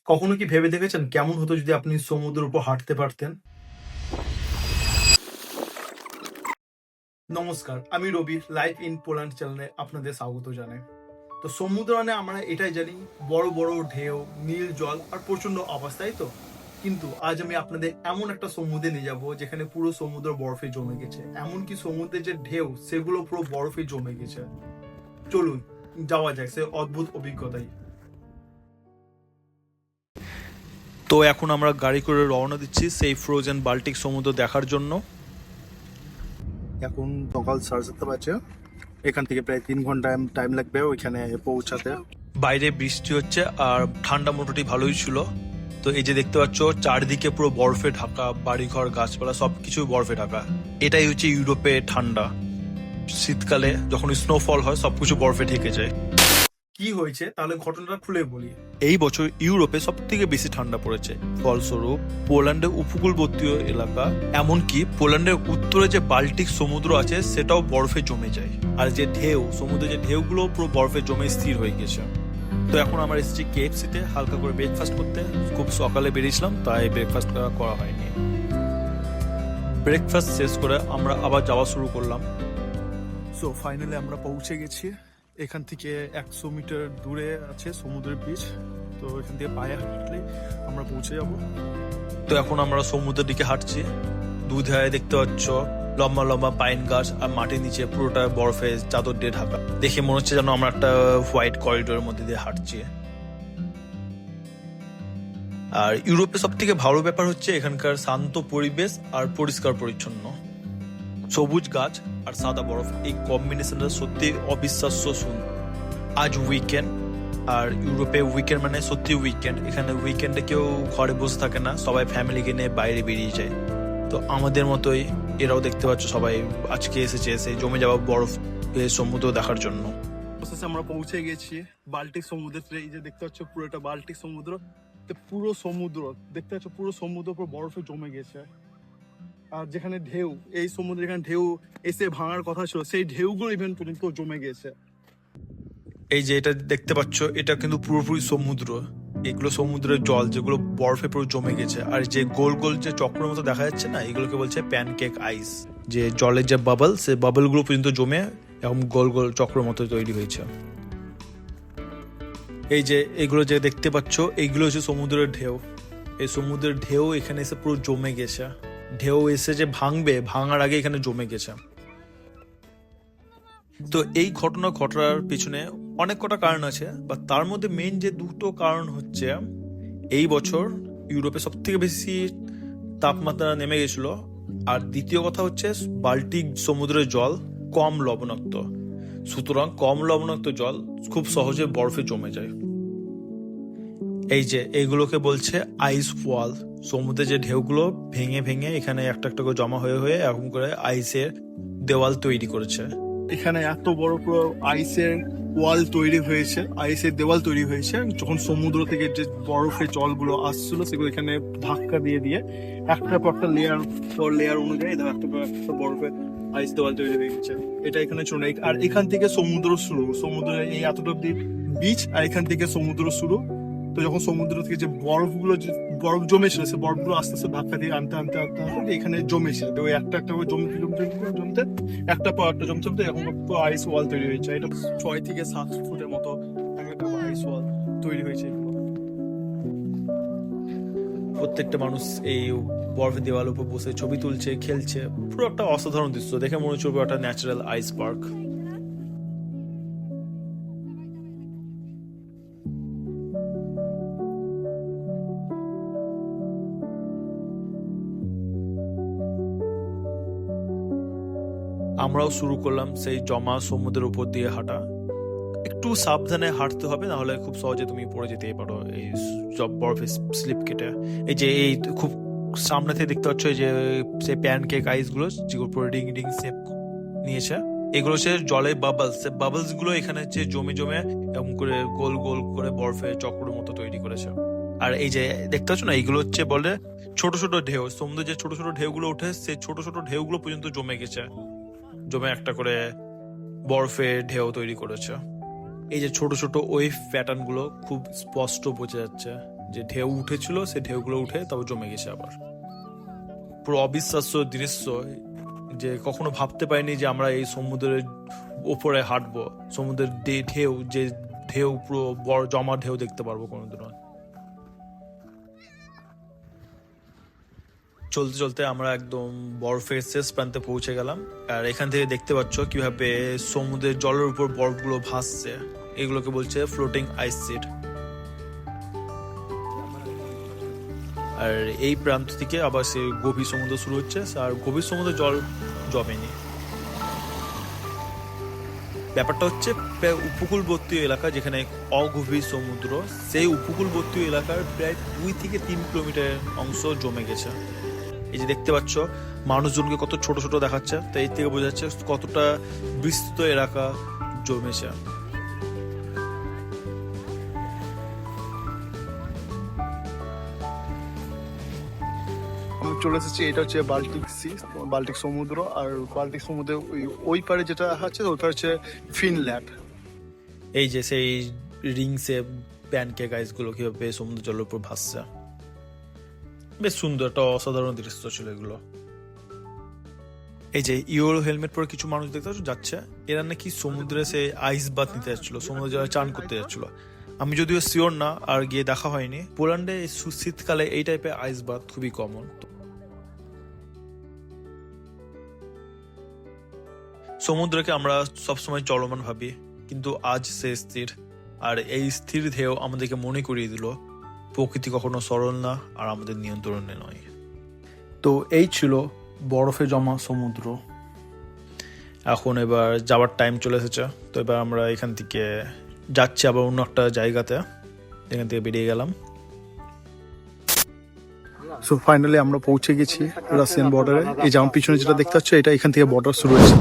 কখনো কি ভেবে দেখেছেন কেমন হতো যদি আপনি সমুদ্রের উপর হাঁটতে পারতেন? নমস্কার, আমি রবি। লাইফ ইন পোল্যান্ড চ্যানেলে আপনাদের স্বাগত জানাই। তো সমুদ্র মানে আমরা এটাই জানি, বড় বড় ঢেউ, নীল জল আর প্রচন্ড আওয়াজ, তাই তো? কিন্তু আজ আমি আপনাদের এমন একটা সমুদ্রে নিয়ে যাব যেখানে পুরো সমুদ্র বরফে জমে গেছে। এমনকি সমুদ্রের যে ঢেউ সেগুলো পুরো বরফে জমে গেছে। চলুন যাওয়া যাক সে অদ্ভুত অভিজ্ঞতায়। তো এখন আমরা গাড়ি করে রওনা দিচ্ছি সেই ফ্রোজেন বাল্টিক সমুদ্র দেখার জন্য। এখন সকাল 7:30 বাজে। এখান থেকে প্রায় 3 ঘন্টা টাইম লাগবে ওইখানে পৌঁছাতে। বাইরে বৃষ্টি হচ্ছে আর ঠান্ডা মোটামুটি ভালোই ছিল। তো এই যে দেখতে পাচ্ছ চারদিকে পুরো বরফে ঢাকা, বাড়িঘর, গাছপালা সবকিছু বরফে ঢাকা। এটাই হচ্ছে ইউরোপে ঠান্ডা। শীতকালে যখন স্নোফল হয় সবকিছু বরফে ঢেকে যায়। কি হয়েছে তাহলে ঘটনাটা খুলে বলি। এই বছর ইউরোপে সব থেকে বেশি ঠান্ডা পড়েছে। ফলস্বরূপ পোল্যান্ডের উপকূলবর্তী এলাকা, এমনকি পোল্যান্ডের উত্তরে যে বাল্টিক সমুদ্র আছে সেটাও বরফে জমে যায়। আর যে ঢেউ, সমুদ্রের যে ঢেউগুলো পুরো বরফে জমে স্থির হয়ে গেছে। তো এখন আমরা এসেছি কেএফসিতে হালকা করে ব্রেকফাস্ট করতে। খুব সকালে বেরিয়েছিলাম তাই ব্রেকফাস্ট করা হয়নি। ব্রেকফাস্ট শেষ করে আমরা আবার যাওয়া শুরু করলাম। সো ফাইনালি আমরা পৌঁছে গেছি। এখান থেকে 100 মিটার দূরে আছে সমুদ্রের বিচ। তো এখান থেকে পায়ে হাঁটলে আমরা পৌঁছে যাব। তো এখন আমরা সমুদ্রের দিকে হাঁটছি। দুধারে দেখতে পাচ্ছ লম্বা লম্বা পাইন গাছ আর মাটির নিচে পুরোটা বরফে চাদর দিয়ে ঢাকা। দেখে মনে হচ্ছে যেন আমরা একটা হোয়াইট করিডোরের মধ্যে দিয়ে হাঁটছি। আর ইউরোপে সব থেকে ভালো ব্যাপার হচ্ছে এখানকার শান্ত পরিবেশ আর পরিষ্কার পরিচ্ছন্ন। সবুজ গাছ আর সাদা বরফ, এই কম্বিনেশনটা সত্যি অবিশ্বাস্য সুন্দর। আজ উইকেন্ড, আর ইউরোপে উইকেন্ড মানে সত্যি উইকেন্ড। এখানে উইকেন্ডে কেউ ঘরে বসে থাকে না, সবাই ফ্যামিলিকে নিয়ে বাইরে বেরিয়ে যায়। তো আমাদের মতোই এরাও দেখতে পাচ্ছ সবাই আজকে এসেছে সেই জমে যাওয়া বরফ সমুদ্র দেখার জন্য। আমরা পৌঁছে গেছি বাল্টিক সমুদ্রে। এই যে দেখতে পাচ্ছ পুরোটা বাল্টিক সমুদ্র। পুরো সমুদ্র দেখতে পাচ্ছ, পুরো সমুদ্র পুরো বরফে জমে গেছে। আর যেখানে ঢেউ, এই সমুদ্রে যেখানে ঢেউ এসে ভাঙার কথা ছিল সেই ঢেউগুলো ইভেন পর্যন্ত জমে গেছে। এই যে এটা দেখতে পাচ্ছ এটা কিন্তু পুরোপুরি সমুদ্র। এগুলো সমুদ্রের জল যেগুলো বরফে পুরো জমে গেছে। আর যে গোল গোল যে চক্রের মতো দেখা যাচ্ছে না, এগুলোকে বলছে প্যানকেক আইস। যে জলের যে বাবল, সেই বাবল গুলো পর্যন্ত জমে এরকম গোল গোল চক্রের মতো তৈরি হয়েছে। এই যে এগুলো যে দেখতে পাচ্ছ এইগুলো হচ্ছে সমুদ্রের ঢেউ। এই সমুদ্রের ঢেউ এখানে এসে পুরো জমে গেছে। ঢেউ এসে যে ভাঙবে, ভাঙার আগে এখানে জমে গেছে। তো এই ঘটনা ঘটার পিছনে অনেক কটা কারণ আছে, বা তার মধ্যে মেইন যে দুটো কারণ হচ্ছে এই বছর ইউরোপে সব থেকে বেশি তাপমাত্রা নেমে গেছিল। আর দ্বিতীয় কথা হচ্ছে বাল্টিক সমুদ্রের জল কম লবণাক্ত, সুতরাং কম লবণাক্ত জল খুব সহজে বরফে জমে যায়। এই যে এইগুলোকে বলছে আইস ওয়াল। সমুদ্রের যে ঢেউগুলো ভেঙে ভেঙে এখানে একটা একটা করে জমা হয়ে হয়ে এরকম করে আইসের দেওয়াল তৈরি করেছে। এখানে এত বড় পুরো আইসের ওয়াল তৈরি হয়েছে, আইসের দেওয়াল তৈরি হয়েছে যখন সমুদ্র থেকে যে বরফের জলগুলো আসছিল সেগুলো এখানে ধাক্কা দিয়ে দিয়ে একটা পর একটা লেয়ার পর লেয়ার অনুযায়ী একটা পর একটা বরফের আইস দেওয়াল তৈরি হয়ে গেছে। এটা এখানে চলে। আর এখান থেকে সমুদ্র শুরু, সমুদ্রের এই এতটা অব্দি বিচ, আর এখান থেকে সমুদ্র শুরু। তো যখন সমুদ্র থেকে যে বরফগুলো যে বরফ জমেছিল সে বরফগুলো আস্তে আস্তে ধাক্কা দিয়ে আনতে আনতে আনতে আনতে এখানে জমেছিল। তো একটা একটা করে জমতে জমতে জমতে একটা পর একটা জমতে জমতে এরকম আইস ওয়াল তৈরি হয়েছে। এটা 6 থেকে 7 ফুটের মতো একটা আইস ওয়াল তৈরি হয়েছে। প্রত্যেকটা মানুষ এই বরফের দেওয়ালের উপর বসে ছবি তুলছে, খেলছে। পুরো একটা অসাধারণ দৃশ্য, দেখে মনে হচ্ছে একটা ন্যাচারাল আইস পার্ক। আমরাও শুরু করলাম সেই জমা সমুদ্রের উপর দিয়ে হাঁটা। একটু সাবধানে হাঁটতে হবে, না হলে খুব সহজে তুমি পড়ে যেতে পারো এই সব বরফে স্লিপ কেটে। এই যে এই খুব সামনে থেকে দেখতে পাচ্ছ এই যে সেই প্যানকেক আইস গুলো যেগুলো পুরো রিং রিং শেপ নিয়েছে, এগুলো সে জলের বাবলস। বাবলস গুলো এখানে যে জমে জমে এরকম করে গোল গোল করে বরফে চক্রের মতো তৈরি করেছে। আর এই যে দেখতে পাচ্ছ না, এইগুলো হচ্ছে বলে ছোট ছোট ঢেউ। সমুদ্রে যে ছোট ছোট ঢেউগুলো ওঠে সেই ছোট ছোট ঢেউগুলো পর্যন্ত জমে গেছে, জমে একটা করে বরফে ঢেউ তৈরি করেছে। এই যে ছোট ছোট ওয়েভ প্যাটার্ন গুলো খুব স্পষ্ট বোঝা যাচ্ছে যে ঢেউ উঠেছিল, সে ঢেউগুলো উঠে তারপর জমে গেছে আবার। পুরো অবিশ্বাস্য দৃশ্য, যে কখনো ভাবতে পারিনি যে আমরা এই সমুদ্রের ওপরে হাঁটবো, সমুদ্রের ঢেউ, যে ঢেউ পুরো বড় জমা ঢেউ দেখতে পারবো কোনোদিনও। চলতে চলতে আমরা একদম বরফের শেষ প্রান্তে পৌঁছে গেলাম। আর এখান থেকে দেখতে পাচ্ছ কিভাবে সমুদ্রের জলের উপর বরফগুলো ভাসছে, এগুলোকে বলছে ফ্লোটিং আইস শিট। আর এই প্রান্ত থেকে আবার সে গভীর সমুদ্র শুরু হচ্ছে, আর গভীর সমুদ্রে জল জমেনি। ব্যাপারটা হচ্ছে উপকূলবর্তী এলাকা যেখানে অগভীর সমুদ্র, সেই উপকূলবর্তী এলাকার প্রায় 2 থেকে 3 কিলোমিটার অংশ জমে গেছে। এই যে দেখতে পাচ্ছ মানুষজনকে কত ছোট ছোট দেখাচ্ছে, তো এই থেকে বোঝা যাচ্ছে কতটা বিস্তৃত এলাকা জমেছে। আমরা চলে এসেছি, এটা হচ্ছে বাল্টিক সি, বাল্টিক সমুদ্র। আর বাল্টিক সমুদ্রের ওই পারে যেটা আছে, ওই পারে হচ্ছে ফিনল্যান্ড। এই যে সেই রিং শেপ প্যানকেক আইসগুলো কিভাবে সমুদ্র জলের উপর ভাসছে, বেশ সুন্দর একটা অসাধারণ দৃশ্য ছিল এগুলো। এই যে ইয়েলো হেলমেট পরে কিছু মানুষ দেখতে যাচ্ছে, এরা নাকি সমুদ্রে সে আইস বাথ নিতে যাচ্ছিল, সমুদ্রে জলে চান করতে যাচ্ছিল। আমি যদিও শিওর না, আর গিয়ে দেখা হয়নি। পোল্যান্ডে শীতকালে এই টাইপের আইস বাথ খুবই কমন। সমুদ্রকে আমরা সবসময় চলমান ভাবি, কিন্তু আজ সে স্থির। আর এই স্থির ঢেউ আমাদেরকে মনে করিয়ে দিল প্রকৃতি কখনো সরল না, আর আমাদের নিয়ন্ত্রণে নয়। তো এই ছিল বরফে জমা সমুদ্র। এখন এবার যাওয়ার টাইম চলে এসেছে, তো এবার আমরা এখান থেকে যাচ্ছি আবার অন্য একটা জায়গাতে, এখান থেকে বেরিয়ে গেলাম। সো ফাইনালি আমরা পৌঁছে গেছি রাশিয়ান বর্ডারে। এই যে আমার পিছনে যেটা দেখতে পাচ্ছ, এটা এখান থেকে বর্ডার শুরু হয়েছে।